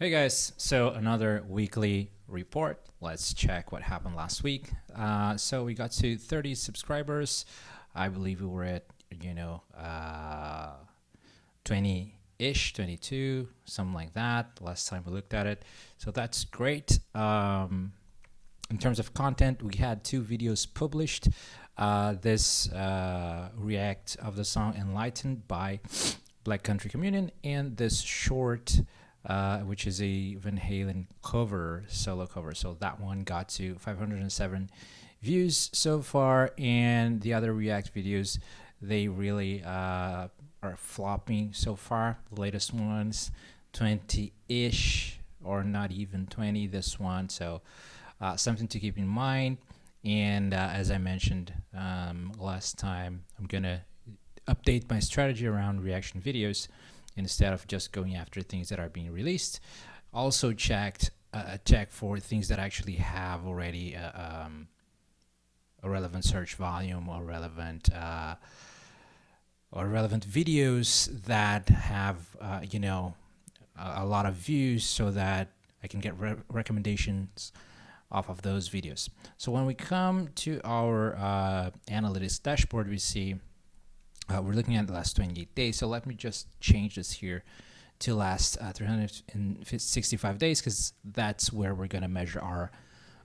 Hey guys, so another weekly report. Let's check what happened last week. So we got to 30 subscribers. I believe we were at, 20-ish, 22, something like that, last time we looked at it. So that's great. In terms of content, we had two videos published. This react of the song Enlightened by Black Country Communion, and this short which is a Van Halen cover, solo cover. So that one got to 507 views so far, and the other React videos, they really are flopping so far. The latest ones, 20-ish, or not even 20, this one. So something to keep in mind. And as I mentioned last time, I'm going to update my strategy around reaction videos instead of just going after things that are being released. Also check for things that actually have already a relevant search volume or relevant videos that have a lot of views, so that I can get recommendations off of those videos. So when we come to our analytics dashboard, we see we're looking at the last 28 days. So let me just change this here to last 365 days, because that's where we're going to measure our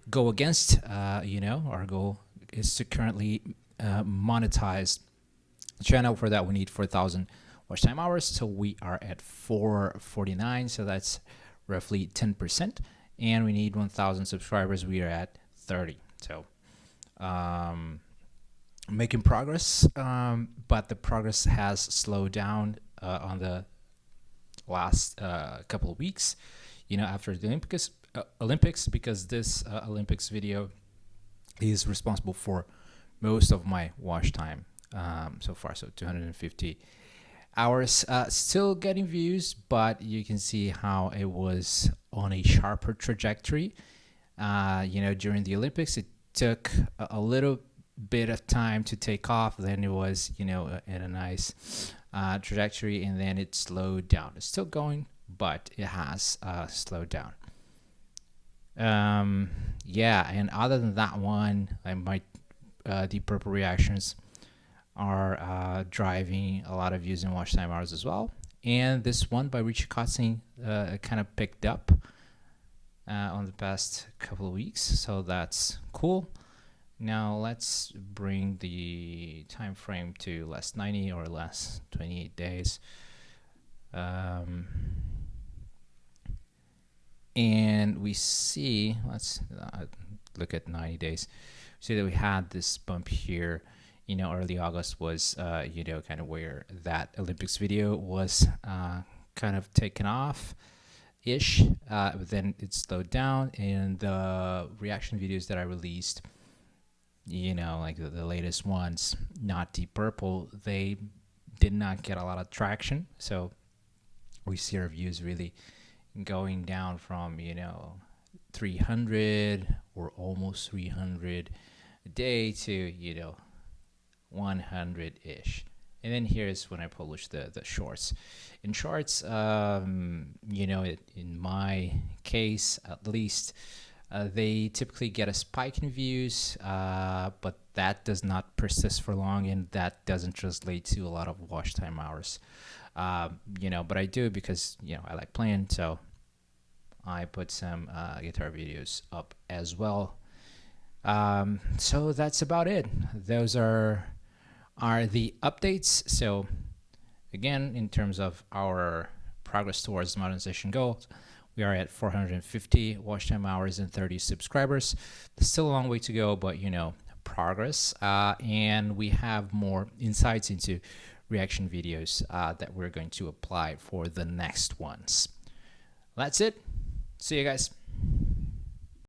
go against. Our goal is to currently monetize the channel. For that, we need 4,000 watch time hours. So we are at 449. So that's roughly 10%. And we need 1,000 subscribers. We are at 30. So making progress, but the progress has slowed down on the last couple of weeks, after the Olympics, because this Olympics video is responsible for most of my watch time so far. So 250 hours, still getting views, but you can see how it was on a sharper trajectory. During the Olympics, it took a little bit of time to take off. Then it was, in a nice trajectory, and then it slowed down. It's still going, but it has slowed down. And other than that one, Deep Purple reactions are driving a lot of views and watch time hours as well. And this one by Richie Kotzing kind of picked up on the past couple of weeks, so that's cool. Now let's bring the time frame to last 90 or last 28 days. And we see, let's look at 90 days. See that we had this bump here. Early August was, kind of where that Olympics video was kind of taken off ish. But then it slowed down, and the reaction videos that I released, like the latest ones, not Deep Purple, they did not get a lot of traction. So we see our views really going down from 300 or almost 300 a day to 100-ish. And then here's when I publish the shorts. In shorts, in my case at least, they typically get a spike in views, but that does not persist for long, and that doesn't translate to a lot of watch time hours. But I do, because I like playing, so I put some guitar videos up as well. So that's about it. Those are the updates. So again, in terms of our progress towards monetization goals, we are at 450 watch time hours and 30 subscribers. There's still a long way to go, but progress. And we have more insights into reaction videos that we're going to apply for the next ones. That's it. See you guys.